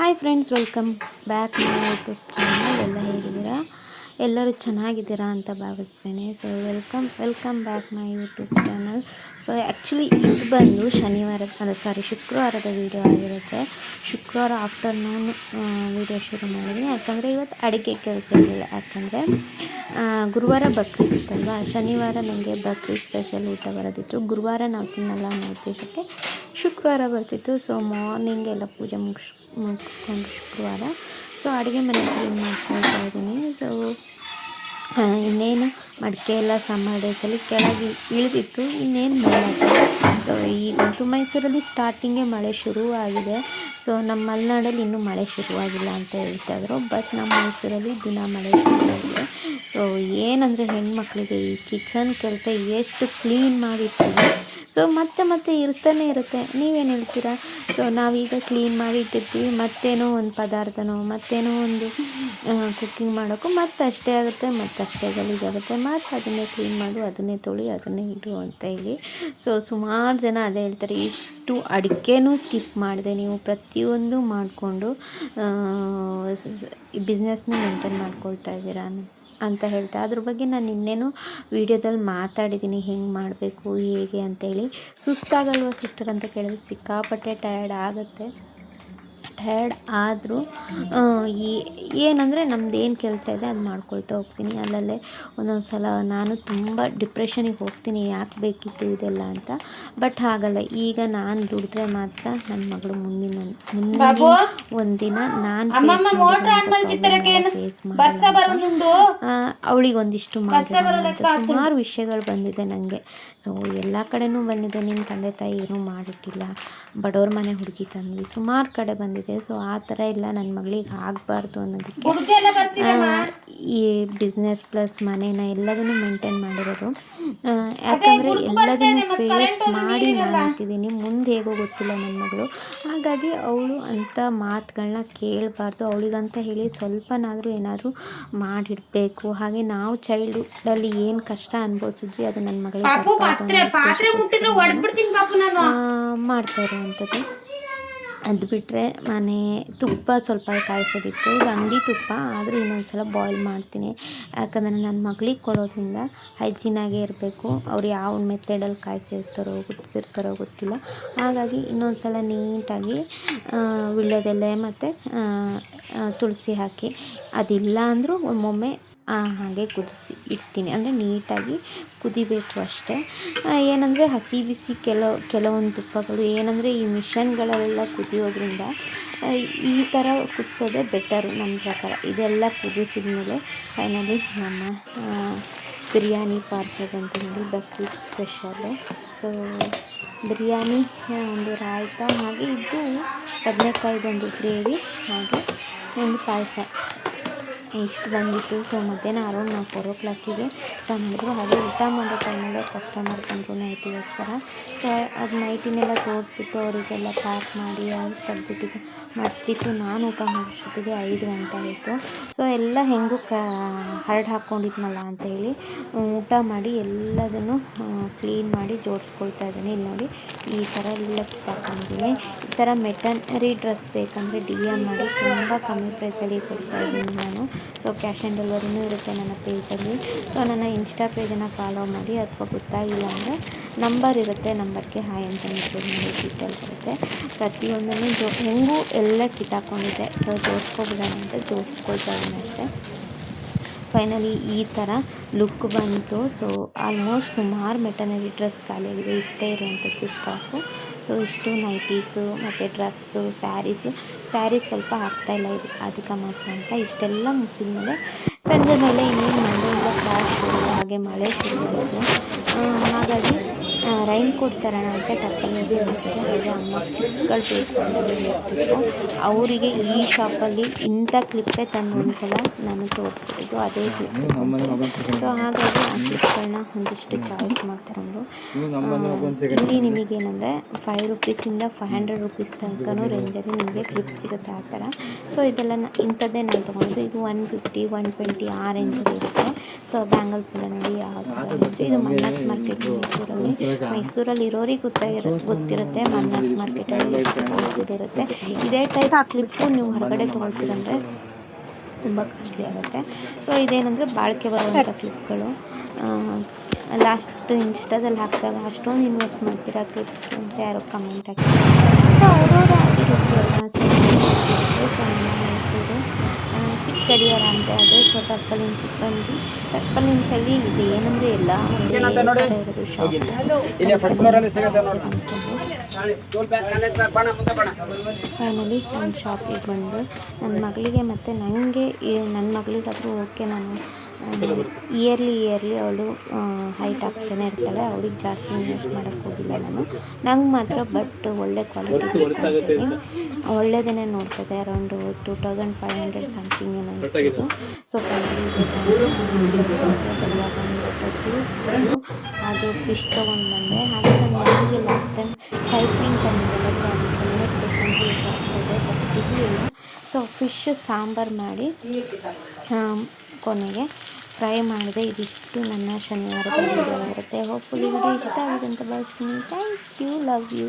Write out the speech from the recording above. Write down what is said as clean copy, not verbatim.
Hi friends, welcome back my YouTube channel. ಎಲ್ಲ ಹೇಗಿದ್ದೀರಾ? ಎಲ್ಲರೂ ಚೆನ್ನಾಗಿದ್ದೀರಾ ಅಂತ ಭಾವಿಸ್ತೇನೆ. So welcome back my YouTube channel. So actually ಇದು ಬಂದು ಶುಕ್ರವಾರದ ವೀಡಿಯೋ ಆಗಿರುತ್ತೆ. ಶುಕ್ರವಾರ ಆಫ್ಟರ್ನೂನ್ ವೀಡಿಯೋ ಶುರು ಮಾಡಿದ್ದೀನಿ, ಯಾಕಂದರೆ ಇವತ್ತು ಅಡುಗೆ ಕೆಲಸ ಇರಲಿಲ್ಲ. ಯಾಕಂದರೆ ಗುರುವಾರ ಬಕ್ರೀದ್ ಇತ್ತಲ್ವ, ಶನಿವಾರ ನನಗೆ ಬಕ್ರೀದ್ ಸ್ಪೆಷಲ್ ಊಟ ಬರೋದಿತ್ತು. ಗುರುವಾರ ನಾವು ತಿನ್ನಲ್ಲ ಅನ್ನೋ ಉದ್ದೇಶಕ್ಕೆ ಶುಕ್ರವಾರ ಬರ್ತಿತ್ತು. ಸೊ ಮಾರ್ನಿಂಗ್ ಎಲ್ಲ ಪೂಜೆ ಮುಗಿಸ್ಕೊಂಡು ಶುಕ್ರವಾರ ಅಡುಗೆ ಮನೆ ಕ್ಲೀನ್ ಮಾಡ್ಕೊಳ್ತಾ ಇದ್ದೀನಿ. ಇನ್ನೇನು ಮಡಿಕೆ ಎಲ್ಲ ಸಮ್ಮರ್ ಡೇಸಲ್ಲಿ ಕೆಳಗೆ ಇಳಿದಿತ್ತು, ಇನ್ನೇನು ಮೇಲೆ. ಈಗಂತೂ ಮೈಸೂರಲ್ಲಿ ಸ್ಟಾರ್ಟಿಂಗೇ ಮಳೆ ಶುರುವಾಗಿದೆ. ನಮ್ಮ ಮಲೆನಾಡಲ್ಲಿ ಇನ್ನೂ ಮಳೆ ಶುರುವಾಗಿಲ್ಲ ಅಂತ ಹೇಳ್ತಾಯಿದ್ರು, ಬಟ್ ನಮ್ಮ ಮೈಸೂರಲ್ಲಿ ದಿನ ಮಳೆ ಶುರುವಾಗಿದೆ. ಏನಂದರೆ ಹೆಣ್ಮಕ್ಳಿಗೆ ಈ ಕಿಚನ್ ಕೆಲಸ ಎಷ್ಟು ಕ್ಲೀನ್ ಮಾಡಿರ್ತೀವಿ, ಮತ್ತೆ ಇರ್ತಾನೆ ಇರುತ್ತೆ. ನೀವೇನು ಹೇಳ್ತೀರಾ? ನಾವೀಗ ಕ್ಲೀನ್ ಮಾಡಿ ಇಟ್ಟಿರ್ತೀವಿ, ಮತ್ತೇನೋ ಒಂದು ಪದಾರ್ಥನೋ ಮತ್ತೇನೋ ಒಂದು ಕುಕ್ಕಿಂಗ್ ಮಾಡೋಕ್ಕೂ ಮತ್ತಷ್ಟೇ ಆಗುತ್ತೆ, ಮತ್ತಷ್ಟೇ ಗಲೀಜಾಗುತ್ತೆ, ಮತ್ತು ಅದನ್ನೇ ಕ್ಲೀನ್ ಮಾಡು, ಅದನ್ನೇ ತೊಳಿ, ಅದನ್ನೇ ಇಡು ಅಂತ ಹೇಳಿ. ಸುಮಾರು ಜನ ಅದೇ ಹೇಳ್ತಾರೆ, ಇಷ್ಟು ಅಡುಗೆನೂ ಸ್ಕಿಪ್ ಮಾಡಿದೆ ನೀವು ಪ್ರತಿಯೊಂದು ಮಾಡಿಕೊಂಡು ಬಿಸ್ನೆಸ್ನ ಮೇಂಟೈನ್ ಮಾಡ್ಕೊಳ್ತಾ ಇದ್ದೀರಾ ಅಂತ ಹೇಳ್ತಾ. ಅದ್ರ ಬಗ್ಗೆ ನಾನು ಇನ್ನೇನು ವೀಡಿಯೋದಲ್ಲಿ ಮಾತಾಡಿದ್ದೀನಿ, ಹೆಂಗೆ ಮಾಡಬೇಕು ಹೇಗೆ ಅಂತೇಳಿ. ಸುಸ್ತಾಗಲ್ವ ಸಿಸ್ಟರ್ ಅಂತ ಕೇಳಿದ್ರೆ ಸಿಕ್ಕಾಪಟ್ಟೆ ಟಯರ್ಡ್ ಆಗುತ್ತೆ. ಟಯರ್ಡ್ ಆದರೂ ಏನಂದರೆ ನಮ್ದು ಏನು ಕೆಲಸ ಇದೆ ಅದು ಮಾಡ್ಕೊಳ್ತಾ ಹೋಗ್ತೀನಿ. ಅಲ್ಲಲ್ಲೇ ಒಂದೊಂದು ಸಲ ನಾನು ತುಂಬ ಡಿಪ್ರೆಷನಿಗೆ ಹೋಗ್ತೀನಿ, ಯಾಕೆ ಬೇಕಿತ್ತು ಇದೆಲ್ಲ ಅಂತ. ಬಟ್ ಹಾಗಲ್ಲ, ಈಗ ನಾನು ದುಡಿದ್ರೆ ಮಾತ್ರ ನನ್ನ ಮಗಳು ಮುಂದಿನ ಒಂದಿನ ನಾನು ಫೇಸ್ ಮಾಡಿ ಅವಳಿಗೊಂದಿಷ್ಟು ಸುಮಾರು ವಿಷಯಗಳು ಬಂದಿದೆ ನನಗೆ. ಎಲ್ಲ ಕಡೆನೂ ಬಂದಿದೆ. ನಿಮ್ಮ ತಂದೆ ತಾಯಿ ಏನೂ ಮಾಡಿಟ್ಟಿಲ್ಲ, ಬಡವ್ರ ಮನೆ ಹುಡುಗಿ ತಂದು ಸುಮಾರು ಕಡೆ ಬಂದಿದೆ. ಆ ಥರ ಎಲ್ಲ ನನ್ನ ಮಗಳಿಗೆ ಆಗಬಾರ್ದು ಅನ್ನೋದಕ್ಕೆ ಈ ಬಿಸ್ನೆಸ್ ಪ್ಲಸ್ ಮನೇನ ಎಲ್ಲದನ್ನು ಮೇಂಟೈನ್ ಮಾಡಿರೋದು. ಯಾಕಂದರೆ ಎಲ್ಲದನ್ನು ಫೇಸ್ ಮಾಡಿ ನಾನು ನಿಂತಿದ್ದೀನಿ. ಮುಂದೆ ಹೇಗೋ ಗೊತ್ತಿಲ್ಲ ನನ್ನ ಮಗಳು. ಹಾಗಾಗಿ ಅವಳು ಅಂಥ ಮಾತುಗಳನ್ನ ಕೇಳಬಾರ್ದು. ಅವಳಿಗಂತ ಹೇಳಿ ಸ್ವಲ್ಪನಾದರೂ ಏನಾದರೂ ಮಾಡಿಡಬೇಕು. ಹಾಗೆ ನಾವು ಚೈಲ್ಡ್ಹುಡ್ಡಲ್ಲಿ ಏನು ಕಷ್ಟ ಅನುಭವಿಸಿದ್ವಿ ಅದು ನನ್ನ ಮಗಳಿಗೆ ಮಾಡ್ತಾ ಇರೋವಂಥದ್ದು. ಅದು ಬಿಟ್ಟರೆ ಮನೆ ತುಪ್ಪ ಸ್ವಲ್ಪ ಕಾಯಿಸೋದಿತ್ತು, ಇದು ಅಂಗಡಿ ತುಪ್ಪ, ಆದರೂ ಇನ್ನೊಂದು ಸಲ ಬಾಯ್ಲ್ ಮಾಡ್ತೀನಿ. ಯಾಕಂದರೆ ನನ್ನ ಮಗಳಿಗೆ ಕೊಡೋದ್ರಿಂದ ಹೈಜೀನಾಗೇ ಇರಬೇಕು. ಅವ್ರು ಯಾವ ಮೆಥಡಲ್ಲಿ ಗುಡ್ಸಿರ್ತಾರೋ ಗೊತ್ತಿಲ್ಲ. ಹಾಗಾಗಿ ಇನ್ನೊಂದು ಸಲ ನೀಟಾಗಿ ವೀಳ್ಯದೆಲೆ ಮತ್ತು ತುಳಸಿ ಹಾಕಿ, ಅದಿಲ್ಲ ಅಂದರೂ ಒಮ್ಮೊಮ್ಮೆ ಹಾಗೆ ಕುದಿಸಿ ಇಡ್ತೀನಿ. ಅಂದರೆ ನೀಟಾಗಿ ಕುದಿಬೇಕು ಅಷ್ಟೇ. ಏನಂದರೆ ಹಸಿ ಬಿಸಿ ಕೆಲವೊಂದು ತುಪ್ಪಗಳು ಏನಂದರೆ ಈ ಮಿಷನ್ಗಳಲ್ಲೆಲ್ಲ ಕುದಿಯೋದ್ರಿಂದ ಈ ಥರ ಕುದಿಸೋದೇ ಬೆಟರು ನನ್ನ ಪ್ರಕಾರ. ಇದೆಲ್ಲ ಕುದಿಸಿದ ಮೇಲೆ ಫೈನಲಿ ನಮ್ಮ ಬಿರಿಯಾನಿ ಪಾರ್ಸಲ್ ಬಂತು ನೋಡಿ, ಬಕ್ರೀದ್ ಸ್ಪೆಷಲ್ಲು. ಬಿರಿಯಾನಿ, ಒಂದು ರಾಯ್ತ, ಹಾಗೆ ಇದು ಬದನೆಕಾಯ್ದೊಂದು ಗ್ರೇವಿ, ಹಾಗೆ ಒಂದು ಪಾಯಸ ಇಷ್ಟು ಬಂದಿತ್ತು. ಮಧ್ಯಾಹ್ನ ಅರೌಂಡ್ 4 o'clock ತಂದಿದ್ರು. ಹಾಗೆ ಊಟ ಮಾಡೋ ಟೈಮಲ್ಲೇ ಕಸ್ಟಮರ್ ಬಂದರು ನೈಟಿಗೋಸ್ಕರ. ಅದು ನೈಟಿನೆಲ್ಲ ತೋರಿಸ್ಬಿಟ್ಟು ಅವರಿಗೆಲ್ಲ ಪ್ಯಾಕ್ ಮಾಡಿ ತೆಗೆದಿಟ್ಟು ಮಡಚಿಟ್ಟು ನಾನು ಊಟ ಮಾಡೋಷ್ಟೊತ್ತಿಗೆ 5 ಗಂಟೆ ಆಯಿತು. ಎಲ್ಲ ಹೆಂಗೂ ಹರಡು ಹಾಕ್ಕೊಂಡಿದ್ನಲ್ಲ ಅಂತೇಳಿ ಊಟ ಮಾಡಿ ಎಲ್ಲದನ್ನು ಕ್ಲೀನ್ ಮಾಡಿ ಜೋಡಿಸ್ಕೊಳ್ತಾ ಇದ್ದೀನಿ. ಇಲ್ಲಿ ನೋಡಿ, ಈ ಥರ ಎಲ್ಲ ಕಿತ್ತಾಕೊಂಡಿದ್ದೀನಿ. ಈ ಥರ ಮೆಟನರಿ ಡ್ರೆಸ್ ಬೇಕಂದರೆ DM ಮಾಡಿ, ತುಂಬ ಕಮ್ಮಿ ಪ್ರೈಸಲ್ಲಿ ಕೊಡ್ತಾಯಿದ್ದೀನಿ ನಾನು. ಕ್ಯಾಶ್ ಆನ್ ಡೆಲಿವರಿನೂ ಇರುತ್ತೆ ನನ್ನ ಪೇಜಲ್ಲಿ. ನನ್ನ ಇನ್ಸ್ಟಾ ಪೇಜನ್ನು ಫಾಲೋ ಮಾಡಿ, ಅಥವಾ ಗೊತ್ತಾಗಿಲ್ಲ ಅಂದರೆ ನಂಬರ್ ಇರುತ್ತೆ, ನಂಬರ್ಗೆ ಹಾಯ್ ಅಂತ ಮೆಸೇಜ್ ಮಾಡಿ ಡೀಟೇಲ್ ಬರುತ್ತೆ. ಪ್ರತಿಯೊಂದನ್ನು ಹೆಂಗೂ ಎಲ್ಲ ಕಿತ್ತಾಕೊಂಡಿದ್ದೆ, ಜೋಡಿಸ್ಕೊಬಿಡೋಣ ಅಂತ ಜೋಡಿಸ್ಕೊಳ್ತಾ ಇದ್ದೀನಿ ಅಷ್ಟೇ. ಫೈನಲಿ ಈ ಥರ ಲುಕ್ ಬಂತು. ಆಲ್ಮೋಸ್ಟ್ ಸುಮಾರು ಮೆಟರ್ನರಿ ಡ್ರೆಸ್ ಖಾಲಿಯಾಗಿದೆ, ಇಷ್ಟೇ ಇರುವಂಥದ್ದು ಸ್ಟಾಕು. ಇಷ್ಟು ನೈಟೀಸು ಮತ್ತು ಡ್ರೆಸ್ಸು, ಸ್ಯಾರೀಸ್ ಸ್ವಲ್ಪ ಹಾಕ್ತಾಯಿಲ್ಲ, ಇದು ಅಧಿಕ ಮಾಸ ಅಂತ. ಇಷ್ಟೆಲ್ಲ ಮುಗಿಸಿದ್ಮೇಲೆ ಸಂಜೆ ಮೇಲೆ ಇನ್ನೇನು ಮಂಡ್ಯದಿಂದ ಕ್ಲಾಸ್ ಶುರು, ಹಾಗೆ ಮಳೆ ಶುರುವಾಯಿತು. ಹಾಗಾಗಿ ರೈನ್ ಕೋಟ್ ತರೋಣ ಅಂತ ಟಪ್ಪಲ್ಲಿ ಹೋಗ್ತಿದ್ದೆ. ಹಾಗೆ ಅಮ್ಮ ಚಿಕ್ಕಗಳು ಬೇಕಂತ ಅವರಿಗೆ ಈ ಶಾಪಲ್ಲಿ ಇಂಥ ಕ್ಲಿಪ್ಪೇ ತಂದು ಒಂದ್ಸಲ ನಾನು ತೋರಿಸ್ತಿದ್ದು, ಅದೇ ಕ್ಲಿಪ್. ಹಾಗಾಗಿ ಆ ಕ್ಲಿಪ್ಗಳನ್ನ ಒಂದಿಷ್ಟು ಚಾಯ್ಸ್ ಮಾಡ್ತಾರಂದರು. ಇಲ್ಲಿ ನಿಮಗೇನೆಂದರೆ 5 ರೂಪೀಸಿಂದ 500 ರೂಪೀಸ್ ತನಕನೂ ರೇಂಜಲ್ಲಿ ನಿಮಗೆ ಕ್ಲಿಪ್ ಸಿಗುತ್ತೆ ಆ ಥರ. ಇದೆಲ್ಲ ಇಂಥದ್ದೇ ನಾನು ತೊಗೊಂಡಿದ್ದು. ಇದು 150, 120 ಆ ರೇಂಜಲ್ಲಿ ಇರುತ್ತೆ. ಸೊ ಬ್ಯಾಂಗಲ್ಸ್ ಎಲ್ಲ ನೋಡಿ ಯಾವ ಥರ ಇದೆ. ಇದು ಮನ್ನಾಸ್ ಮಾರ್ಕೆಟ್ ಮೈಸೂರಲ್ಲಿ ಇರೋರಿಗೆ ಗೊತ್ತಿರುತ್ತೆ ಮನ್ನಾಸ್ ಮಾರ್ಕೆಟಲ್ಲಿ ಇರುತ್ತೆ. ಇದೇ ಟೈಪ್ ಕ್ಲಿಪ್ಪು ನೀವು ಹೊರಗಡೆ ತೊಗೊಳ್ತೀರಂದರೆ ತುಂಬ ಕಾಸ್ಟ್ಲಿ ಆಗುತ್ತೆ. ಸೊ ಇದೇನೆಂದರೆ ಬಾಳಿಕೆ ಬರುವಂಥ ಕ್ಲಿಪ್ಗಳು. ಲಾಸ್ಟ್ ಇನ್ಸ್ಟಾದಲ್ಲಿ ಹಾಕಿದಾಗ ಅಷ್ಟೊಂದು ಇನ್ವೆಸ್ಟ್ ಮಾಡ್ತೀರಾ ಕ್ಲಿಪ್ಸ್ಗೆ ಅಂತ ಯಾರೋ ಕಮೆಂಟ್ ಹಾಕಿದ್ದಾರೆ. ಸೊ ಅವರವರ ಮೈಸೂರು ಚಿಕ್ಕ ಗಡಿಯಾರ ಅಂತ ಅದು. ಸೊ ಟರ್ಪಲಿನ್ಸ್ ಬಂದು ಟರ್ಪಲಿನ್ಸಲ್ಲಿ ಇದೆ ಏನಂದರೆ ಎಲ್ಲ ಇರೋದು ಫೈನಲಿ ಒಂದು ಶಾಪಿಗೆ ಬಂದು ನನ್ನ ಮಗಳಿಗೆ ಮತ್ತು ನನಗೆ ನನ್ನ ಮಗಳಿಗಾದರೂ ಓಕೆ ನಾನು ಇಯರ್ಲಿ ಅವಳು ಹೈಟ್ ಆಗ್ತಾನೆ ಇರ್ತಾಳೆ. ಅವಳಿಗೆ ಜಾಸ್ತಿ ಇನ್ವೆಸ್ಟ್ ಮಾಡೋಕ್ಕೆ ಹೋಗಿಲ್ಲ ನಾನು. ನಂಗೆ ಮಾತ್ರ ಬಟ್ ಒಳ್ಳೆ ಕ್ವಾಲಿಟಿ ಒಳ್ಳೆಯದೇ ನೋಡ್ತದೆ. ಅರೌಂಡು 2500 ಸಮಥಿಂಗ್ ಏನೋ ಇರ್ಬೋದು. ಸೊ ಹಾಗೆ ಫಿಶ್ ತೊಗೊಂಡು ಬಂದೆ. ಹಾಗೆ ನನ್ನ ಮಗಳಿಗೆ ಲಾಸ್ಟ್ ಟೈಮ್ ಸೈಕ್ಲಿಂಗ್ ತಂದಿದ್ದೆಲ್ಲ ಹೆಲ್ಮೆಟ್ ಬೇಕಂತ ಯೂಸ್ ಆಗ್ತದೆ ಬಟ್ ಸಿಗಲಿಲ್ಲ. ಸೊ ಫಿಶ್ ಸಾಂಬಾರು ಮಾಡಿ ಕೊನೆಗೆ ಫ್ರೈ ಮಾಡಿದೆ. ಇದಿಷ್ಟು ನನ್ನ ಶನಿವಾರದ ವಿಡಿಯೋ ಇರುತ್ತೆ. ಹೋಪ್ಫುಲಿ ವಿಡಿಯೋ ಇಷ್ಟ ಆಗಿದೆ ಅಂತ ಭಾವಿಸ್ತೀನಿ. Thank you, love you.